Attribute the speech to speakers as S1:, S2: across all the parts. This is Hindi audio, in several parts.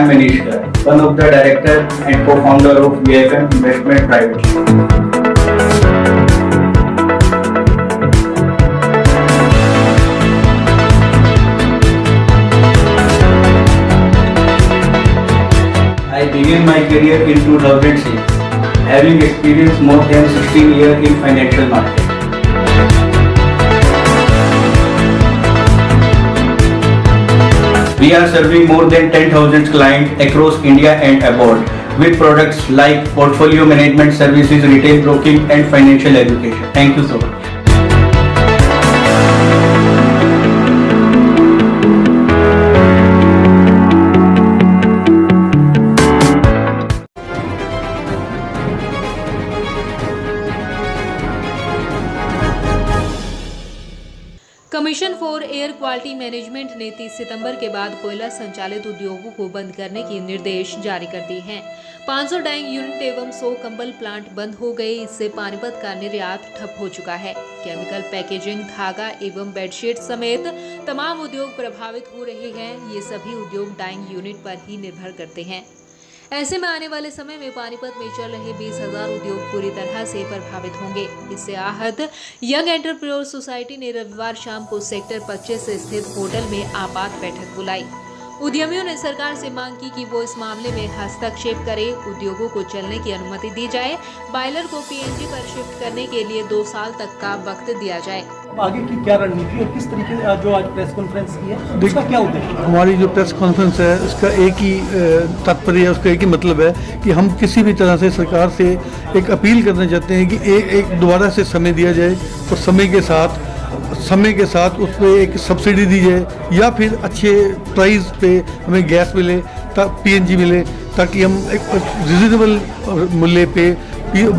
S1: am Manish Garg, one of the director and co-founder of VFM Investment Private Limited. I began my career in 2006, having experienced more than 16 years in financial market. We are serving more than 10,000 clients across India and abroad with products like portfolio management services, retail broking and financial education. Thank you so much.
S2: Commission for air quality management ने 30 सितंबर के बाद कोयला संचालित उद्योगों को बंद करने के निर्देश जारी कर दिए हैं। 500 डाइंग यूनिट एवं 100 कंबल प्लांट बंद हो गए। इससे पानीपत का निर्यात ठप हो चुका है। केमिकल पैकेजिंग, धागा एवं बेडशीट समेत तमाम उद्योग प्रभावित हो रहे हैं। ये सभी उद्योग डाइंग यूनिट पर ही निर्भर करते हैं। ऐसे में आने वाले समय में पानीपत में चल रहे 20,000 उद्योग पूरी तरह से प्रभावित होंगे। इससे आहत यंग एंटरप्रेन्योर सोसाइटी ने रविवार शाम को सेक्टर 25 स्थित होटल में आपात बैठक बुलाई। उद्यमियों ने सरकार से मांग की कि वो इस मामले में हस्तक्षेप करे, उद्योगों को चलने की अनुमति दी जाए, बॉयलर को पीएनजी पर शिफ्ट करने के लिए 2 साल तक का वक्त दिया जाए।
S3: आगे की क्या रणनीति और किस तरीके से जो आज प्रेस कॉन्फ्रेंस की है उसका क्या उद्देश्य?
S4: हमारी जो प्रेस कॉन्फ्रेंस है उसका एक ही तात्पर्य है, उसका एक ही मतलब है कि हम किसी भी तरह से सरकार से एक अपील करना चाहते हैं कि एक दोबारा से समय दिया जाए और समय के साथ उस पर एक सब्सिडी दी जाए या फिर अच्छे प्राइस पे हमें गैस मिले, पीएनजी मिले, ताकि हम एक रिजनेबल मूल्य पे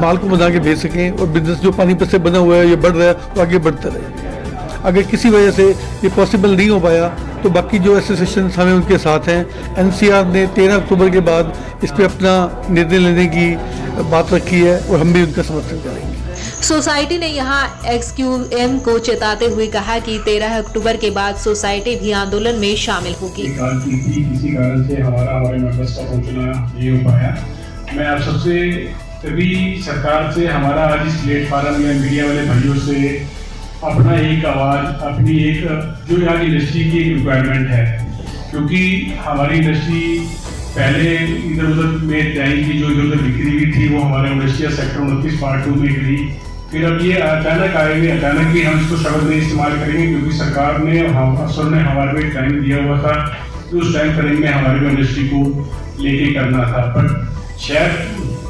S4: माल को बना के भेज सकें और बिजनेस जो पानीपत से बना हुआ है ये बढ़ रहा है वो आगे बढ़ता रहे। अगर किसी वजह से ये पॉसिबल नहीं हो पाया तो बाकी जो एसोसिएशन हमें उनके साथ हैं। एनसीआर ने 13 अक्टूबर के बाद इस पर अपना निर्णय लेने की बात रखी है और हम भी उनका समर्थन करेंगे।
S2: सोसाइटी ने यहां एक्सक्यूएम को चेताते हुए कहा कि 13 अक्टूबर के बाद सोसाइटी भी आंदोलन में शामिल होगी।
S5: किसी कारण से हमारे मेंबर्स का पहुंचना नहीं हो पाया। मैं आप सबसे तभी सरकार से हमारा आज इस प्लेटफॉर्म या मीडिया वाले भाइयों से अपना एक आवाज़, अपनी एक जो यहाँ की इंडस्ट्री की एक रिक्वायरमेंट है, क्योंकि हमारी इंडस्ट्री पहले इधर उधर में जाएगी, जो इधर उधर बिक्री भी थी वो हमारे इंडस्ट्रियल सेक्टर 29 पार्ट 2 में गई। फिर अब ये अचानक आएंगे, अचानक ही हम इसको शब्द नहीं इस्तेमाल करेंगे, क्योंकि सरकार ने अफसर ने हमारे को टाइम दिया हुआ था तो उस टाइम फ्रेम में हमारे को इंडस्ट्री को लेके करना था। पर शायद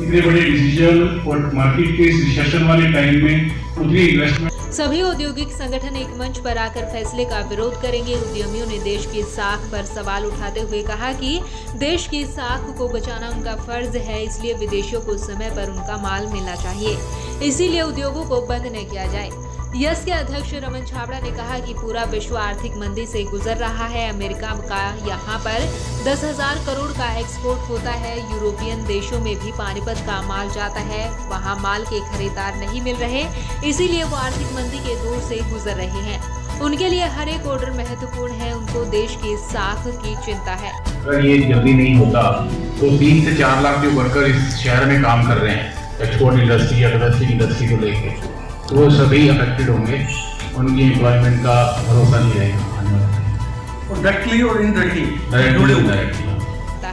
S5: इतने बड़े डिसीजन और मार्केट के इस रिसेशन वाले टाइम में उतनी इन्वेस्टमेंट।
S2: सभी औद्योगिक संगठन एक मंच पर आकर फैसले का विरोध करेंगे। उद्यमियों ने देश की साख पर सवाल उठाते हुए कहा कि देश की साख को बचाना उनका फर्ज है, इसलिए विदेशियों को समय पर उनका माल मिलना चाहिए, इसीलिए उद्योगों को बंद न किया जाए। यस के अध्यक्ष रमन छाबड़ा ने कहा कि पूरा विश्व आर्थिक मंदी से गुजर रहा है। अमेरिका का यहाँ पर 10,000 करोड़ का एक्सपोर्ट होता है। यूरोपियन देशों में भी पानीपत का माल जाता है, वहाँ माल के खरीदार नहीं मिल रहे, इसीलिए वो आर्थिक मंदी के दौर से गुजर रहे हैं। उनके लिए हर एक ऑर्डर महत्वपूर्ण है, उनको देश की साख की चिंता है।
S6: अगर ये जल्दी नहीं होता तो 3 से 4 लाख जो वर्कर इस शहर में काम कर रहे हैं एक्सपोर्ट इंडस्ट्री या डोमेस्टिक इंडस्ट्री को लेकर, तो वो सभी अफेक्टेड होंगे, उनकी एम्प्लॉयमेंट का भरोसा नहीं रहेगा।
S3: डायरेक्टली और
S6: इनडायरेक्टली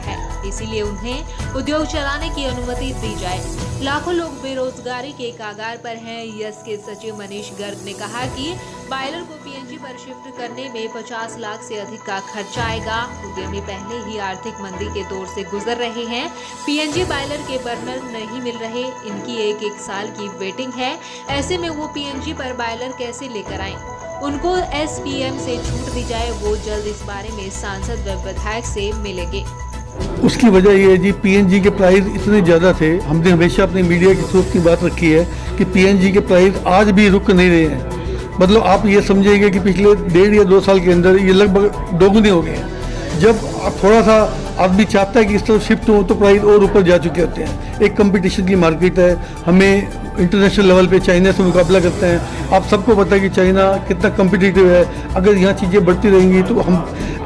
S2: है, इसीलिए उन्हें उद्योग चलाने की अनुमति दी जाए। लाखों लोग बेरोजगारी के कागार पर हैं। यस के सचिव मनीष गर्ग ने कहा कि बॉयलर को पीएनजी पर शिफ्ट करने में 50 लाख से अधिक का खर्चा आएगा। उद्यमी पहले ही आर्थिक मंदी के दौर से गुजर रहे हैं। पीएनजी बॉयलर के बर्नर नहीं मिल रहे, इनकी एक साल की वेटिंग है। ऐसे में वो पीएनजी पर बॉयलर कैसे लेकर आए? उनको एसपीएम से छूट दी जाए। वो जल्द इस बारे में सांसद व विधायक से मिलेंगे।
S4: उसकी वजह यह है जी, पीएनजी के प्राइस इतने ज़्यादा थे। हमने हमेशा अपने मीडिया के थ्रू की बात रखी है कि पीएनजी के प्राइस आज भी रुक नहीं रहे हैं। मतलब आप ये समझेंगे कि पिछले 1.5 या 2 साल के अंदर ये लगभग दोगुने हो गए हैं। जब थोड़ा सा आदमी चाहता है कि इस तरफ शिफ्ट हो तो प्राइस और ऊपर जा चुके होते हैं। एक कंपटीशन की मार्केट है, हमें इंटरनेशनल लेवल पे चाइना से मुकाबला करते हैं। आप सबको पता है कि चाइना कितना कम्पिटिटिव है। अगर यहाँ चीज़ें बढ़ती रहेंगी तो हम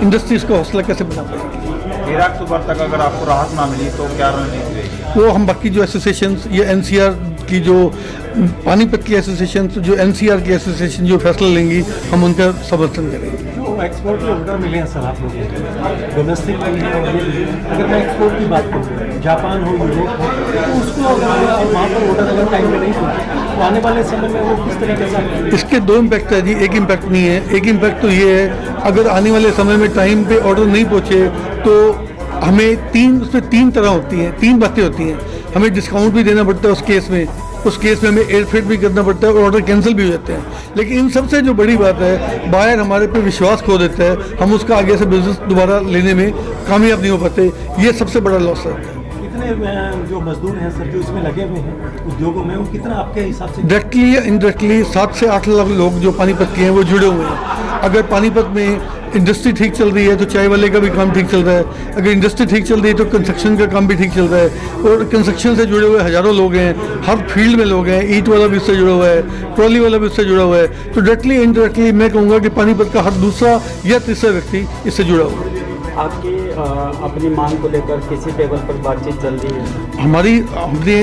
S4: इंडस्ट्रीज़ का हौसला कैसे बना पाएंगे।
S7: 13 अक्टूबर तक अगर आपको राहत ना मिली तो क्या रणनीति रहेगी?
S4: वो हम बाकी जो एसोसिएशंस या एनसीआर की जो पानीपत की एसोसिएशन जो एनसीआर की एसोसिएशन जो फैसला लेंगी हम उनका समर्थन करेंगे।
S3: जो एक्सपोर्ट के ऑर्डर मिले हैं सर आप लोगों को डोमेस्टिक में है और ये अगर मैं एक्सपोर्ट की बात करूँ जापान हो यूरोप हो तो उसको अगर वहाँ पर ऑर्डर अगर टाइम पे नहीं पहुँचे तो आने वाले समय में वो किस तरीके से?
S4: इसके दो इम्पैक्ट है जी, एक इम्पैक्ट नहीं है। एक इम्पैक्ट तो ये है अगर आने वाले समय में टाइम पे ऑर्डर नहीं पहुँचे तो हमें उसमें तीन तरह होती हैं, तीन बातें होती हैं। हमें डिस्काउंट भी देना पड़ता है उस केस में हमें एयर फ्रेट भी करना पड़ता है और ऑर्डर कैंसिल भी हो जाते हैं। लेकिन इन सबसे जो बड़ी बात है बायर हमारे पे विश्वास खो देता है, हम उसका आगे से बिजनेस दोबारा लेने में कामयाब नहीं हो पाते, ये सबसे बड़ा लॉस है।
S3: कितने जो मजदूर हैं सर जो इसमें लगे हुए हैं उद्योगों में वो कितना आपके हिसाब से?
S4: डायरेक्टली या इनडायरेक्टली 7 से 8 लाख लोग जो पानीपत के हैं वो जुड़े हुए हैं। अगर पानीपत में इंडस्ट्री ठीक चल रही है तो चाय वाले का भी काम ठीक चल रहा है, अगर इंडस्ट्री ठीक चल रही है तो कंस्ट्रक्शन का काम भी ठीक चल रहा है और कंस्ट्रक्शन से जुड़े हुए हज़ारों लोग हैं, हर फील्ड में लोग हैं, ईंट वाला भी इससे जुड़ा हुआ है, ट्रॉली वाला भी इससे जुड़ा हुआ है। तो डायरेक्टली इनडायरेक्टली मैं कहूँगा कि पानीपत का हर दूसरा या तीसरा व्यक्ति इससे जुड़ा हुआ है।
S8: आपकी अपनी मांग को लेकर किसी लेवल पर बातचीत चल रही है?
S4: हमने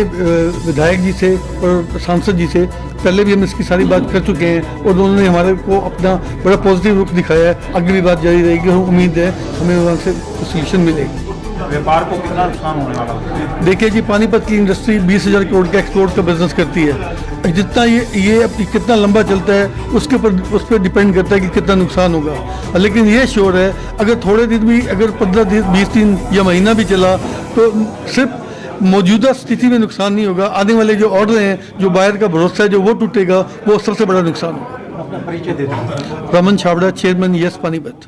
S4: विधायक जी से और सांसद जी से पहले भी हम इसकी सारी बात कर चुके हैं और उन्होंने हमारे को अपना बड़ा पॉजिटिव रुख दिखाया है। आगे भी बात जारी रहेगी और उम्मीद है हमें वहाँ से सोल्यूशन मिलेगी।
S7: व्यापार को कितना नुकसान होने वाला है?
S4: देखिए जी, पानीपत की इंडस्ट्री 20,000 करोड़ का एक्सपोर्ट का बिजनेस करती है। जितना ये कितना लंबा चलता है उस पर डिपेंड करता है कि कितना नुकसान होगा। लेकिन ये श्योर है अगर थोड़े दिन भी, अगर 15 दिन, 20 दिन या महीना भी चला तो सिर्फ मौजूदा स्थिति में नुकसान नहीं होगा, आने वाले जो ऑर्डर हैं, जो बायर का भरोसा है जो वो टूटेगा, वो सबसे बड़ा नुकसान होगा।
S3: अपना परिचय दे दें।
S4: Raman Chhabra, chairman yes Panipat.